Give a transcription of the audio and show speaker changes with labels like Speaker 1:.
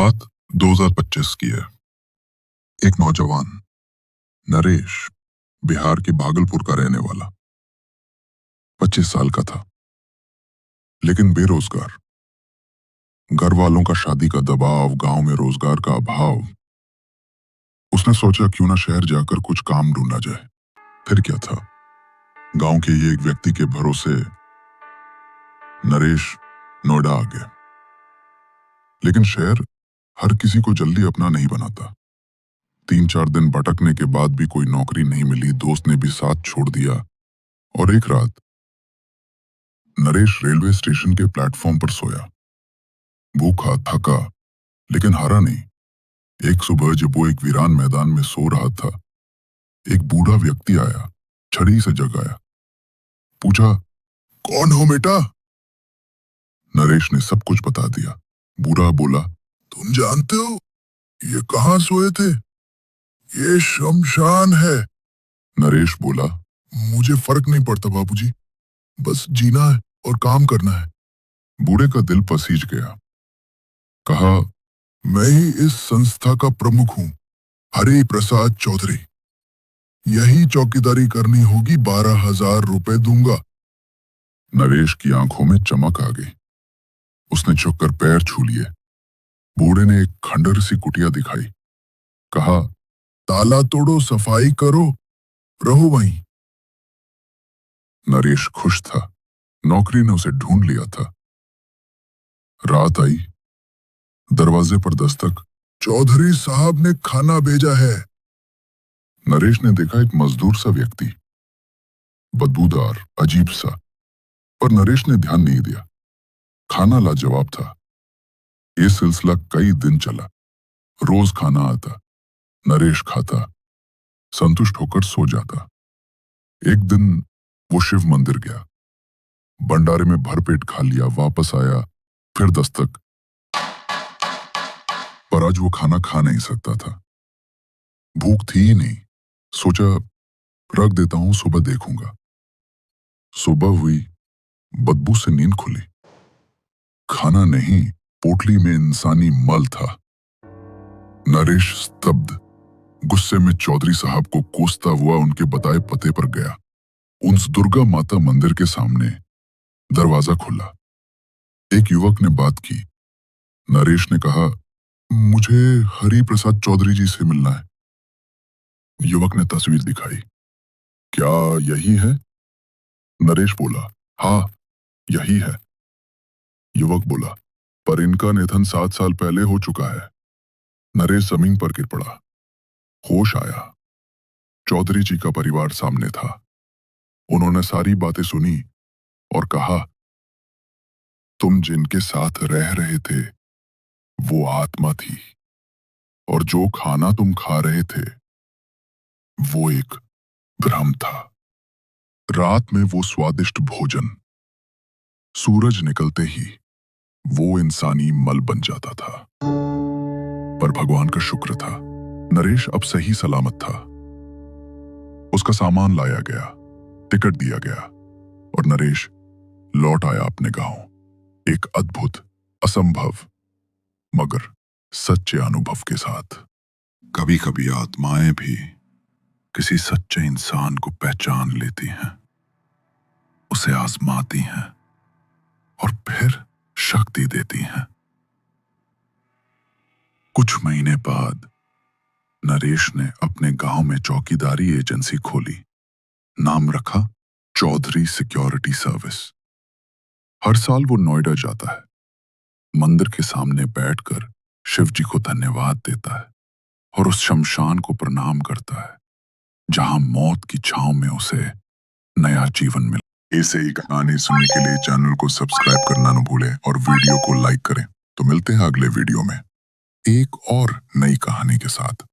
Speaker 1: बात 2025 की है। एक नौजवान नरेश बिहार के भागलपुर का रहने वाला 25 साल का था, लेकिन बेरोजगार। घर वालों का शादी का दबाव, गांव में रोजगार का अभाव। उसने सोचा क्यों ना शहर जाकर कुछ काम ढूंढा जाए। फिर क्या था, गांव के ही एक व्यक्ति के भरोसे नरेश नोएडा आ गया। लेकिन शहर हर किसी को जल्दी अपना नहीं बनाता। 3-4 दिन भटकने के बाद भी कोई नौकरी नहीं मिली। दोस्त ने भी साथ छोड़ दिया और एक रात नरेश रेलवे स्टेशन के प्लेटफॉर्म पर सोया। भूखा, थका, लेकिन हारा नहीं। एक सुबह जब वो एक वीरान मैदान में सो रहा था, एक बूढ़ा व्यक्ति आया, छड़ी से जगाया, पूछा, कौन हो बेटा? नरेश ने सब कुछ बता दिया। बूढ़ा बोला, तुम जानते हो ये कहाँ सोए थे? ये शमशान है। नरेश बोला, मुझे फर्क नहीं पड़ता बाबूजी, बस जीना है और काम करना है। बूढ़े का दिल पसीज गया। कहा, मैं ही इस संस्था का प्रमुख हूं, हरि प्रसाद चौधरी। यही चौकीदारी करनी होगी, 12,000 रुपए दूंगा। नरेश की आंखों में चमक आ गई। उसने झुककर पैर छू लिए। बूढ़े ने एक खंडर सी कुटिया दिखाई। कहा, ताला तोड़ो, सफाई करो, रहो वहीं। नरेश खुश था। नौकरी ने उसे ढूंढ लिया था। रात आई। दरवाजे पर दस्तक। चौधरी साहब ने खाना भेजा है। नरेश ने देखा एक मजदूर सा व्यक्ति, बदबूदार, अजीब सा, पर नरेश ने ध्यान नहीं दिया। खाना लाजवाब था। ये सिलसिला कई दिन चला। रोज खाना आता, नरेश खाता, संतुष्ट होकर सो जाता। एक दिन वो शिव मंदिर गया, भंडारे में भरपेट खा लिया, वापस आया, फिर दस्तक। पर आज वो खाना खा नहीं सकता था। भूख थी ही नहीं। सोचा, रख देता हूं, सुबह देखूंगा। सुबह हुई, बदबू से नींद खुली। खाना नहीं, पोटली में इंसानी मल था। नरेश स्तब्ध, गुस्से में चौधरी साहब को कोसता हुआ उनके बताए पते पर गया। उस दुर्गा माता मंदिर के सामने दरवाजा खुला। एक युवक ने बात की। नरेश ने कहा, मुझे हरि प्रसाद चौधरी जी से मिलना है। युवक ने तस्वीर दिखाई। क्या यही है? नरेश बोला, हाँ, यही है। युवक बोला, पर इनका निधन 7 साल पहले हो चुका है। नरेश जमीन पर गिर पड़ा। होश आया। चौधरी जी का परिवार सामने था। उन्होंने सारी बातें सुनी और कहा, तुम जिनके साथ रह रहे थे वो आत्मा थी, और जो खाना तुम खा रहे थे वो एक भ्रम था। रात में वो स्वादिष्ट भोजन सूरज निकलते ही वो इंसानी मल बन जाता था। पर भगवान का शुक्र था, नरेश अब सही सलामत था। उसका सामान लाया गया, टिकट दिया गया और नरेश लौट आया अपने गांव। एक अद्भुत, असंभव, मगर सच्चे अनुभव के साथ। कभी कभी आत्माएं भी किसी सच्चे इंसान को पहचान लेती हैं, उसे आजमाती हैं और फिर शक्ति देती हैं। कुछ महीने बाद नरेश ने अपने गांव में चौकीदारी एजेंसी खोली। नाम रखा चौधरी सिक्योरिटी सर्विस। हर साल वो नोएडा जाता है, मंदिर के सामने बैठकर शिव जी को धन्यवाद देता है और उस शमशान को प्रणाम करता है जहां मौत की छांव में उसे नया जीवन मिला। ऐसे ही कहानी सुनने के लिए चैनल को सब्सक्राइब करना न भूलें और वीडियो को लाइक करें। तो मिलते हैं अगले वीडियो में एक और नई कहानी के साथ।